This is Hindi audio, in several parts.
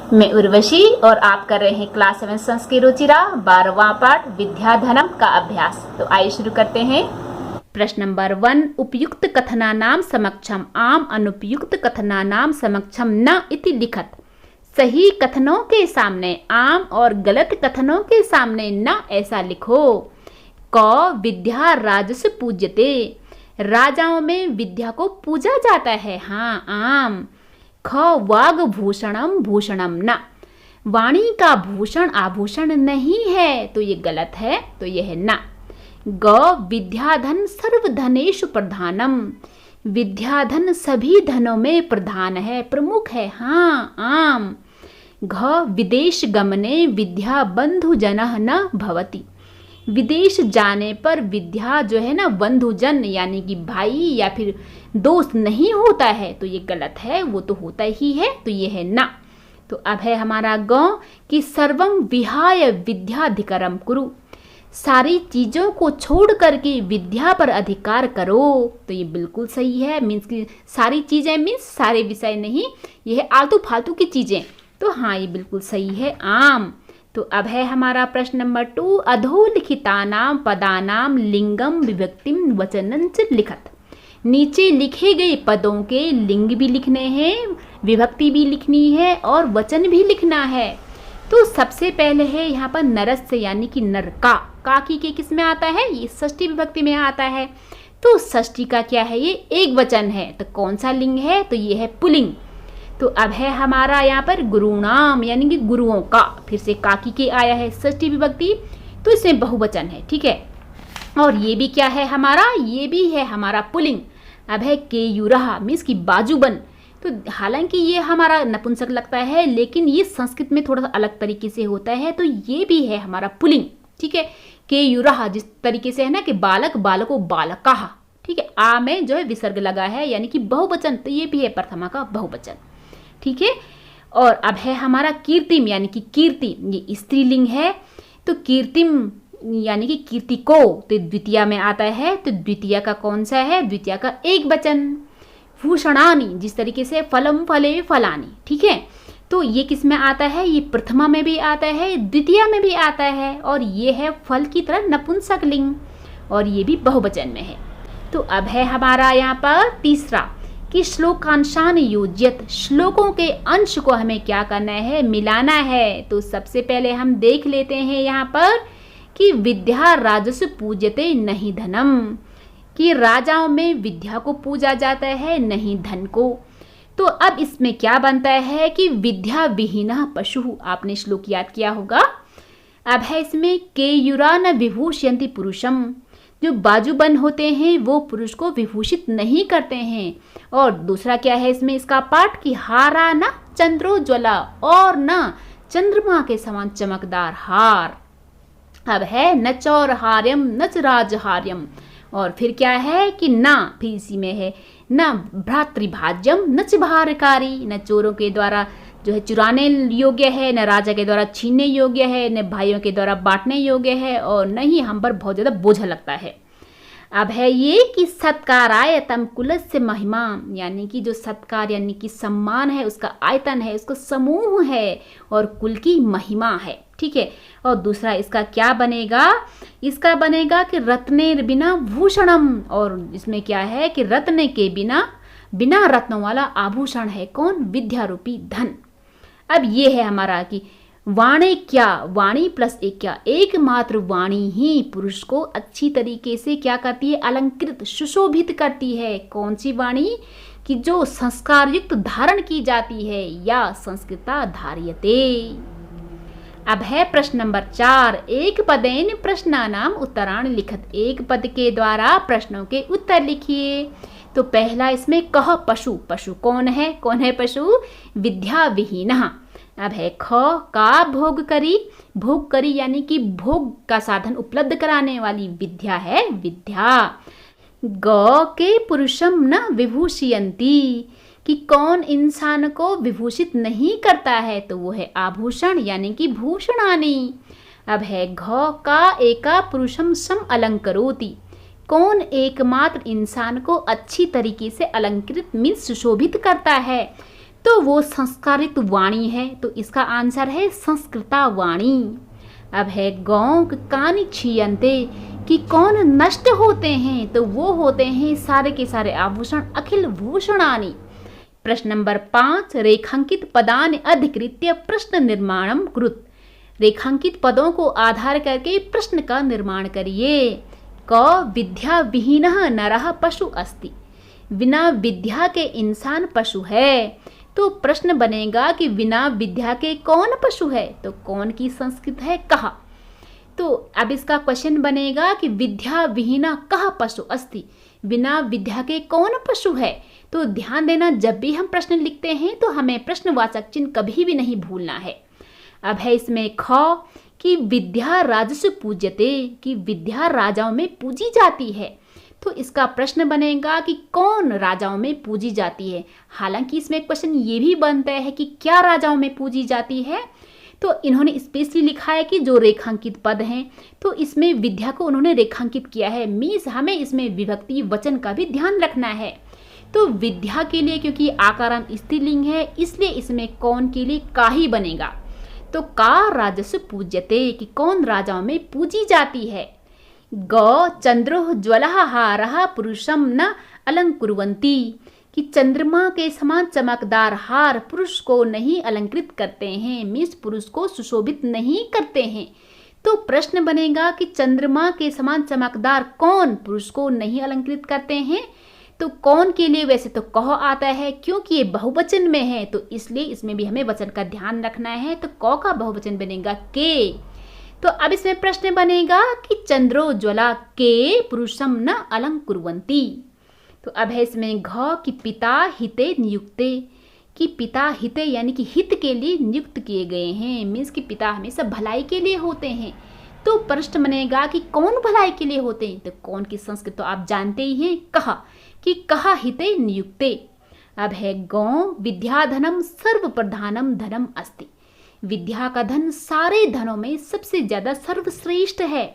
मैं उर्वशी और आप कर रहे हैं क्लास 7 संस्कृत रुचिरा 12वां पाठ विद्याधनम का अभ्यास। तो आइए शुरू करते हैं। प्रश्न नंबर 1, उपयुक्त कथनानाम समक्षम आम अनुपयुक्त कथनानाम समक्षम न इति लिखत। सही कथनों के सामने आम और गलत कथनों के सामने न ऐसा लिखो। क विद्या राजस पूज्यते, राजाओं में विद्या को पूजा जाता है। हाँ, आम। ख वाग भूषणम भूषणम न, वाणी का भूषण आभूषण नहीं है, तो ये गलत है, तो ये है न। ग विद्याधन सर्वधनेषु प्रधानम, विद्याधन सभी धनों में प्रधान है, प्रमुख है। हाँ, आम। घ विदेश गमने विद्या बंधुजनः न भवति, विदेश जाने पर विद्या जो है ना बंधुजन यानी कि भाई या फिर दोस्त नहीं होता है, तो ये गलत है, वो तो होता ही है, तो ये है ना। तो अब है हमारा ग कि सर्वम विहाय विद्याधिकारम कुरु, सारी चीज़ों को छोड़ करके विद्या पर अधिकार करो, तो ये बिल्कुल सही है। मीन्स की सारी चीज़ें मीन्स सारे विषय नहीं, ये है आलतू फालतू की चीज़ें, तो हाँ ये बिल्कुल सही है, आम। तो अब है हमारा प्रश्न नंबर 2, अधोलिखितानाम पदानाम लिंगम विभक्तिम वचनं च लिखत। नीचे लिखे गए पदों के लिंग भी लिखने हैं, विभक्ति भी लिखनी है और वचन भी लिखना है। तो सबसे पहले है यहाँ पर नरस्य यानी कि नर का की के किस में आता है, ये षष्ठी विभक्ति में आता है। तो षष्ठी का क्या है, ये एक वचन है, तो कौन सा लिंग है, तो ये है पुल्लिंग। तो अब है हमारा यहाँ पर गुरुनाम यानी कि गुरुओं का, फिर से काकी के आया है षष्ठी विभक्ति, तो इसमें बहुवचन है, ठीक है। और ये भी क्या है हमारा, ये भी है हमारा पुल्लिंग। अब है केयूरहा मीन्स की बाजूबन, तो हालांकि ये हमारा नपुंसक लगता है, लेकिन ये संस्कृत में थोड़ा सा अलग तरीके से होता है, तो ये भी है हमारा पुल्लिंग, ठीक है। केयूरहा जिस तरीके से है ना कि बालक बालको बालकाः, ठीक है। आ में जो है विसर्ग लगा है यानी कि बहुवचन, तो ये भी है प्रथमा का बहुवचन, ठीक है। और अब है हमारा कीर्तिम यानी कि कीर्ति, ये स्त्रीलिंग है, तो कीर्तिम यानी कि कीर्ति को तो द्वितीय में आता है, तो द्वितीय का कौन सा है, द्वितीय का एक वचन। भूषणानि जिस तरीके से फलम फले फलानी, ठीक है, तो ये किस में आता है, ये प्रथमा में भी आता है, द्वितीय में भी आता है, और ये है फल की तरह नपुंसक लिंग, और ये भी बहुवचन में है। तो अब है हमारा यहाँ पर तीसरा कि श्लोकांशान योज्यत, श्लोकों के अंश को हमें क्या करना है, मिलाना है। तो सबसे पहले हम देख लेते हैं यहाँ पर कि विद्या राजस पूज्यते नहीं धनम, कि राजाओं में विद्या को पूजा जाता है नहीं धन को। तो अब इसमें क्या बनता है कि विद्या विहीना पशु, आपने श्लोक याद किया होगा। अब है इसमें केयूरा न विभूषयन्ति पुरुषम, जो बाजूबन होते हैं वो पुरुष को विभूषित नहीं करते हैं। और दूसरा क्या है इसमें इसका पाठ कि हारा न चंद्रोज्वला, और न चंद्रमा के समान चमकदार हार। अब है न चौरहार्यम न च राजहार्यम, और फिर क्या है कि ना, फिर इसी में है न भ्रातृभाज्यम न च भारकारी, न चोरों के द्वारा जो है चुराने योग्य है, न राजा के द्वारा छीनने योग्य है, न भाइयों के द्वारा बांटने योग्य है, और न ही हम पर बहुत ज़्यादा बोझा लगता है। अब है ये कि सत्काराय तम कुलस्य महिमा, यानी कि जो सत्कार यानी कि सम्मान है उसका आयतन है, उसका समूह है और कुल की महिमा है, ठीक है। और दूसरा इसका क्या बनेगा, इसका बनेगा कि रत्ने बिना भूषणम, और इसमें क्या है कि रत्न के बिना, बिना रत्नों वाला आभूषण है कौन, विद्या रूपी धन। अब ये है हमारा कि वाणी क्या, वाणी प्लस एक क्या, एकमात्र वाणी ही पुरुष को अच्छी तरीके से क्या करती है, अलंकृत सुशोभित करती है। कौन सी वाणी, कि जो संस्कार युक्त धारण की जाती है, या संस्कृता धार्यते। अब है प्रश्न नंबर 4, एक पदेन प्रश्नानाम उत्तराण लिखत, एक पद के द्वारा प्रश्नों के उत्तर लिखिए। तो पहला इसमें कह पशु, पशु कौन है पशु, विद्या विहीनः। अब है ख का भोग करी यानी कि भोग का साधन उपलब्ध कराने वाली विद्या है विद्या। ग के पुरुषम न विभूषयन्ति, कि कौन इंसान को विभूषित नहीं करता है, तो वो है आभूषण यानी कि भूषणानि। अब है घ का एका पुरुषम सम अलंकरोति, कौन एकमात्र इंसान को अच्छी तरीके से अलंकृत मीन्स सुशोभित करता है, तो वो संस्कारित वाणी है, तो इसका आंसर है संस्कृता वाणी। अब है गौ कानि क्षीयन्ते कि कौन नष्ट होते हैं, तो वो होते हैं सारे के सारे आभूषण अखिल भूषणानि। प्रश्न नंबर 5, रेखांकित पदानि अधिकृत्य प्रश्न निर्माणम कृत। रेखांकित पदों को आधार करके प्रश्न का निर्माण करिए। क विद्या विहीनः नरः पशु अस्ति। बिना विद्या के इंसान पशु है, तो प्रश्न बनेगा कि बिना विद्या के कौन पशु है, तो कौन की संस्कृत है कहा। तो अब इसका क्वेश्चन बनेगा कि विद्या विहीना कहा पशु अस्ति, बिना विद्या के कौन पशु है। तो ध्यान देना, जब भी हम प्रश्न लिखते हैं तो हमें प्रश्नवाचक चिन्ह कभी भी नहीं भूलना है। अब है इसमें ख कि विद्या राजसु पूज्यते, कि विद्या राजाओं में पूजी जाती है। तो इसका प्रश्न बनेगा कि कौन राजाओं में पूजी जाती है। हालांकि इसमें क्वेश्चन ये भी बनता है कि क्या राजाओं में पूजी जाती है, तो इन्होंने स्पेशली लिखा है कि जो रेखांकित पद हैं, तो इसमें विद्या को उन्होंने रेखांकित किया है। मीन्स हमें इसमें विभक्ति वचन का भी ध्यान रखना है। तो विद्या के लिए क्योंकि आकाराम स्त्रीलिंग है, इसलिए इसमें कौन के लिए का ही बनेगा। तो का राजस्व पूज्यते कि कौन राजाओं में पूजी जाती है। गौ चंद्रो ज्वलः हारः पुरुषम न अलंकुर्वन्ति कि चंद्रमा के समान चमकदार हार पुरुष को नहीं अलंकृत करते हैं, मीन्स पुरुष को सुशोभित नहीं करते हैं। तो प्रश्न बनेगा कि चंद्रमा के समान चमकदार कौन पुरुष को नहीं अलंकृत करते हैं। तो कौन के लिए वैसे तो कह आता है, क्योंकि ये बहुवचन में है, तो इसलिए इसमें भी हमें वचन का ध्यान रखना है। तो क का बहुवचन बनेगा के। तो अब इसमें प्रश्न बनेगा कि चंद्रो ज्वला के पुरुषम न अलंकुर्वन्ति। तो अब है इसमें घ कि पिता हिते नियुक्ते, कि पिता हिते यानी कि हित के लिए नियुक्त किए गए हैं, मीन्स कि पिता हमेशा भलाई के लिए होते हैं। तो प्रश्न बनेगा कि कौन भलाई के लिए होते हैं, तो कौन की संस्कृत तो आप जानते ही हैं, कहा कि कहा हिते नियुक्ते। अब है गौ विद्याधनम सर्व प्रधानम धनम अस्ति। विद्या का धन सारे धनों में सबसे ज्यादा सर्वश्रेष्ठ है।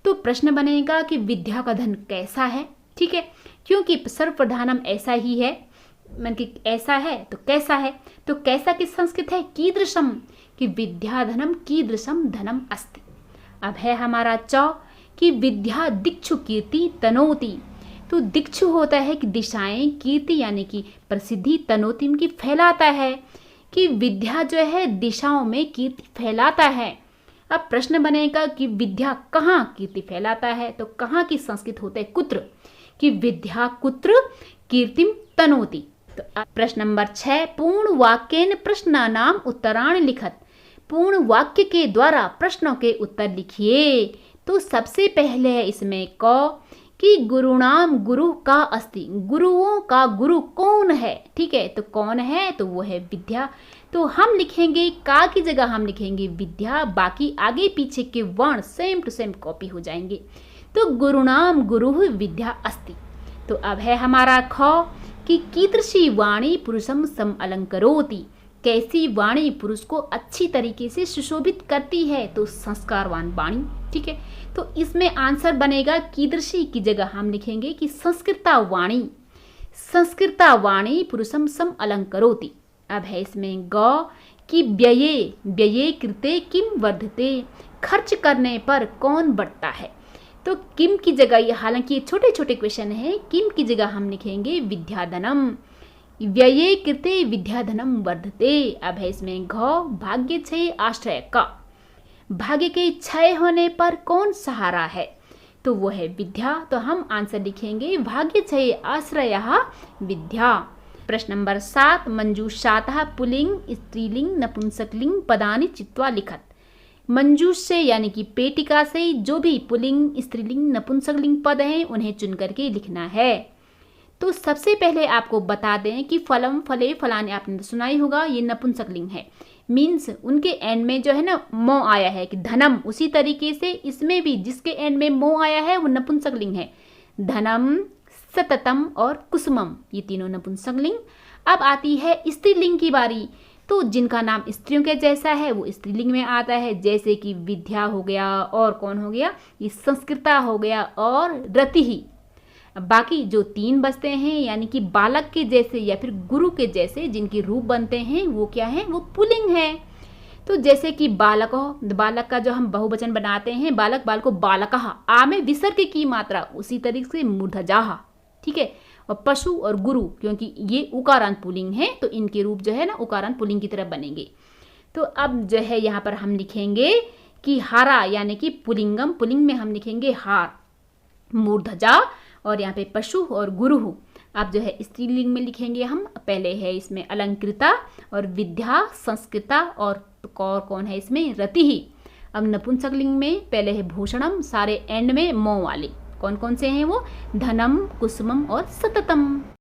तो प्रश्न बनेगा कि विद्या का धन कैसा है, ठीक है, क्योंकि सर्वप्रधानम ऐसा ही है, मतलब कि ऐसा है तो कैसा है। तो कैसा की संस्कृत है कीदृशम, कि विद्याधनम कीदृशम धनम अस्ति। अब है हमारा च कि विद्या दिक्षु कीर्ति तनोति। तो दिक्षु होता है कि दिशाएं, कीर्ति यानी कि प्रसिद्धि, तनोति की फैलाता है, कि विद्या जो है दिशाओं में कीर्ति फैलाता है। अब प्रश्न बनेगा कि विद्या कहाँ कीर्ति फैलाता है, तो कहाँ की संस्कृत होता है कुत्र, कि विद्या कुत्र कीर्तिम तनोति। तो प्रश्न नंबर 6, पूर्ण वाक्येन प्रश्नानाम उत्तराण लिखत। पूर्ण वाक्य के द्वारा प्रश्नों के उत्तर लिखिए। तो सबसे पहले है इसमें क कि गुरुणाम गुरु का अस्ति। गुरुओं का गुरु कौन है, ठीक है, तो कौन है, तो वो है विद्या। तो हम लिखेंगे का की जगह हम लिखेंगे विद्या, बाकी आगे पीछे के वर्ण सेम टू सेम कॉपी हो जाएंगे। तो गुरुणाम गुरु विद्या अस्ति। तो अब है हमारा ख कि कीदृशी वाणी पुरुषम सम अलंकरोति। कैसी वाणी पुरुष को अच्छी तरीके से सुशोभित करती है, तो संस्कारवान वाणी, ठीक है। तो इसमें आंसर बनेगा कीदृशी की जगह हम लिखेंगे कि संस्कृता वाणी। संस्कृता वाणी पुरुषम सम अलंकरोति। अब है इसमें ग कि व्यये व्यये कृते किम वर्धते। खर्च करने पर कौन बढ़ता है। तो किम की जगह, ये हालांकि ये छोटे छोटे क्वेश्चन है, किम की जगह हम लिखेंगे विद्याधनम। व्यये कृते विद्याधनम वर्धते। अब है इसमें घ भाग्य क्षय आश्रय का। भाग्य के क्षय होने पर कौन सहारा है, तो वो है विद्या। तो हम आंसर लिखेंगे भाग्य क्षय आश्रय विद्या। प्रश्न नंबर 7, मंजूषातः पुल्लिंग स्त्रीलिंग नपुंसकलिंग पदानि चित्वा लिखत। मंजूष से यानी कि पेटिका से जो भी पुल्लिंग स्त्रीलिंग नपुंसकलिंग पद हैं उन्हें चुन करके लिखना है। तो सबसे पहले आपको बता दें कि फलम फले फलाने आपने सुनाई होगा, ये नपुंसकलिंग है, मीन्स उनके एंड में जो है ना मो आया है कि धनम। उसी तरीके से इसमें भी जिसके एंड में मो आया है वो नपुंसकलिंग है। धनम, सततम और कुसुमम, ये तीनों नपुंसकलिंग। अब आती है स्त्रीलिंग की बारी। तो जिनका नाम स्त्रियों के जैसा है वो स्त्रीलिंग में आता है, जैसे कि विद्या हो गया, और कौन हो गया, ये संस्कृता हो गया, और रति ही। अब बाकी जो 3 बचते हैं यानी कि बालक के जैसे या फिर गुरु के जैसे जिनके रूप बनते हैं वो क्या है, वो पुल्लिंग है। तो जैसे कि बालक हो, बालक का जो हम बहुवचन बनाते हैं बालक, बालको बालकः, आ में विसर्ग की मात्रा, उसी तरीके से मूर्धजाः, ठीक है। और पशु और गुरु क्योंकि ये उकारांत पुल्लिंग है तो इनके रूप जो है ना उकारांत पुल्लिंग की तरह बनेंगे। तो अब जो है यहाँ पर हम लिखेंगे कि हारा यानी कि पुल्लिंगम, पुल्लिंग में हम लिखेंगे हार, मूर्धजा, और यहाँ पे पशु और गुरु। अब जो है स्त्रीलिंग में लिखेंगे हम, पहले है इसमें अलंकृता और विद्या संस्कृता, और कौन है इसमें रति ही। अब नपुंसकलिंग में पहले है भूषणम, सारे एंड में मो वाले, कौन कौन से हैं वो, धनम, कुसुमम और सततम।